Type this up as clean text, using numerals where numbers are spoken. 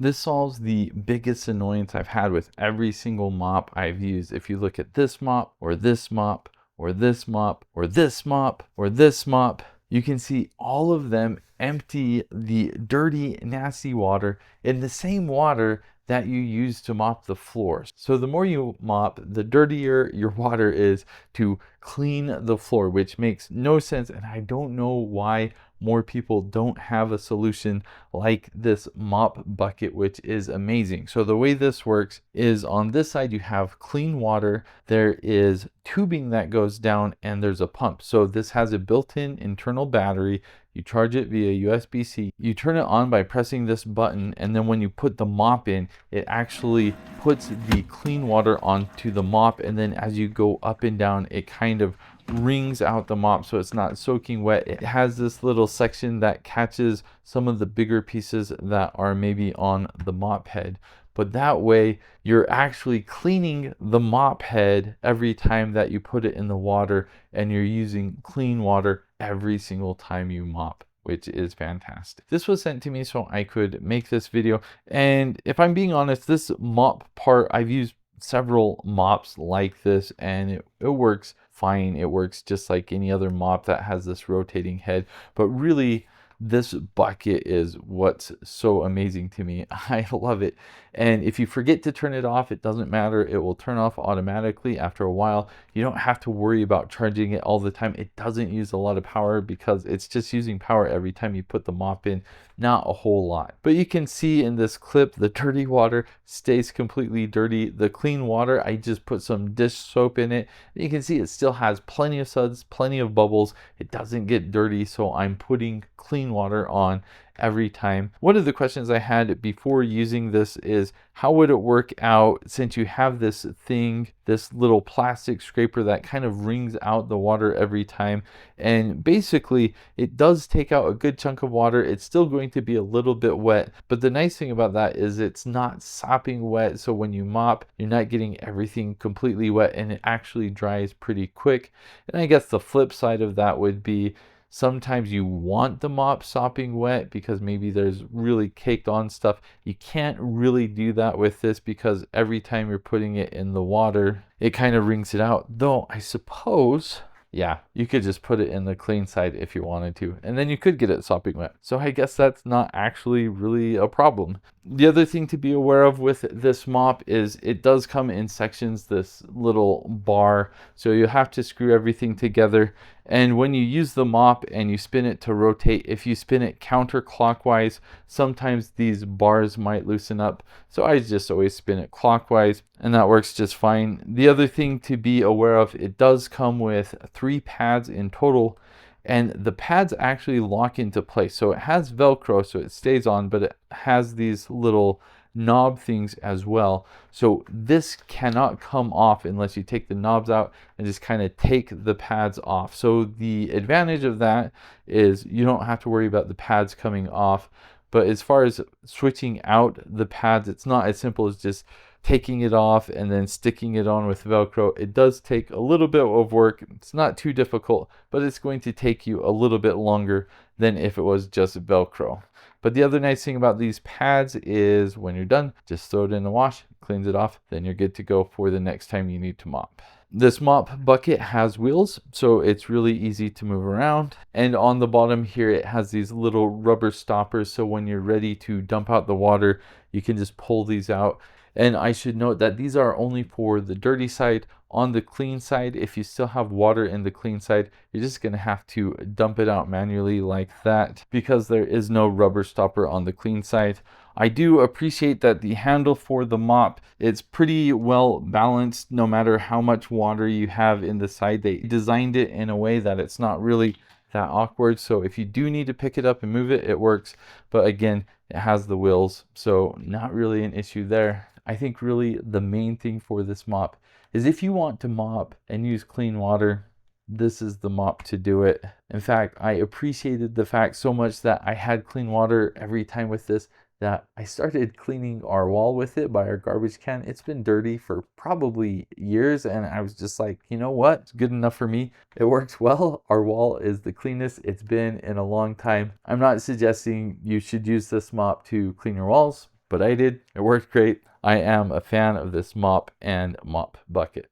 This solves the biggest annoyance I've had with every single mop I've used. If you look at this mop or this mop or this mop or this mop or this mop, you can see all of them empty the dirty, nasty water in the same water that you use to mop the floors. So the more you mop, the dirtier your water is to clean the floor, which makes no sense. And I don't know why more people don't have a solution like this mop bucket, which is amazing. So the way this works is on this side, you have clean water. There is tubing that goes down and there's a pump. So this has a built-in internal battery. You charge it via USB-C. You turn it on by pressing this button, and then when you put the mop in, it actually puts the clean water onto the mop, and then as you go up and down, it kind of wrings out the mop so it's not soaking wet. It has this little section that catches some of the bigger pieces that are maybe on the mop head. But that way you're actually cleaning the mop head every time that you put it in the water, and you're using clean water every single time you mop, which is fantastic. This was sent to me so I could make this video. And if I'm being honest, this mop part, I've used several mops like this and it works fine. It works just like any other mop that has this rotating head, but really this bucket is what's so amazing to me. I love it. And if you forget to turn it off, it doesn't matter. It will turn off automatically after a while. You don't have to worry about charging it all the time. It doesn't use a lot of power because it's just using power every time you put the mop in, not a whole lot. But you can see in this clip, the dirty water stays completely dirty. The clean water, I just put some dish soap in it. You can see it still has plenty of suds, plenty of bubbles. It doesn't get dirty, so I'm putting clean water on every time. One of the questions I had before using this is, how would it work out since you have this thing, this little plastic scraper that kind of wrings out the water every time? And basically it does take out a good chunk of water. It's still going to be a little bit wet, but the nice thing about that is it's not sopping wet. So when you mop, you're not getting everything completely wet, and it actually dries pretty quick. And I guess the flip side of that would be, sometimes you want the mop sopping wet because maybe there's really caked on stuff. You can't really do that with this because every time you're putting it in the water, it kind of wrings it out. Though I suppose, yeah, you could just put it in the clean side if you wanted to, and then you could get it sopping wet. So I guess that's not actually really a problem. The other thing to be aware of with this mop is it does come in sections, this little bar. So you have to screw everything together. And when you use the mop and you spin it to rotate, if you spin it counterclockwise, sometimes these bars might loosen up. So I just always spin it clockwise, and that works just fine. The other thing to be aware of, it does come with 3 pads in total, and the pads actually lock into place. So it has Velcro, so it stays on, but it has these little knob things as well. So this cannot come off unless you take the knobs out and just kind of take the pads off. So the advantage of that is you don't have to worry about the pads coming off. But as far as switching out the pads, it's not as simple as just taking it off and then sticking it on with Velcro. It does take a little bit of work. It's not too difficult, but it's going to take you a little bit longer than if it was just Velcro. But the other nice thing about these pads is when you're done, just throw it in the wash, cleans it off, then you're good to go for the next time you need to mop. This mop bucket has wheels, so it's really easy to move around. And on the bottom here, it has these little rubber stoppers. So when you're ready to dump out the water, you can just pull these out. And I should note that these are only for the dirty side. On the clean side, if you still have water in the clean side, you're just going to have to dump it out manually like that, because there is no rubber stopper on the clean side. I do appreciate that the handle for the mop, it's pretty well balanced no matter how much water you have in the side. They designed it in a way that it's not really that awkward. So if you do need to pick it up and move it, it works. But again, it has the wheels, so not really an issue there. I think really the main thing for this mop is if you want to mop and use clean water, this is the mop to do it. In fact, I appreciated the fact so much that I had clean water every time with this that I started cleaning our wall with it by our garbage can. It's been dirty for probably years, and I was just like, you know what? It's good enough for me. It works well. Our wall is the cleanest it's been in a long time. I'm not suggesting you should use this mop to clean your walls. but I did. It worked great. I am a fan of this mop and mop bucket.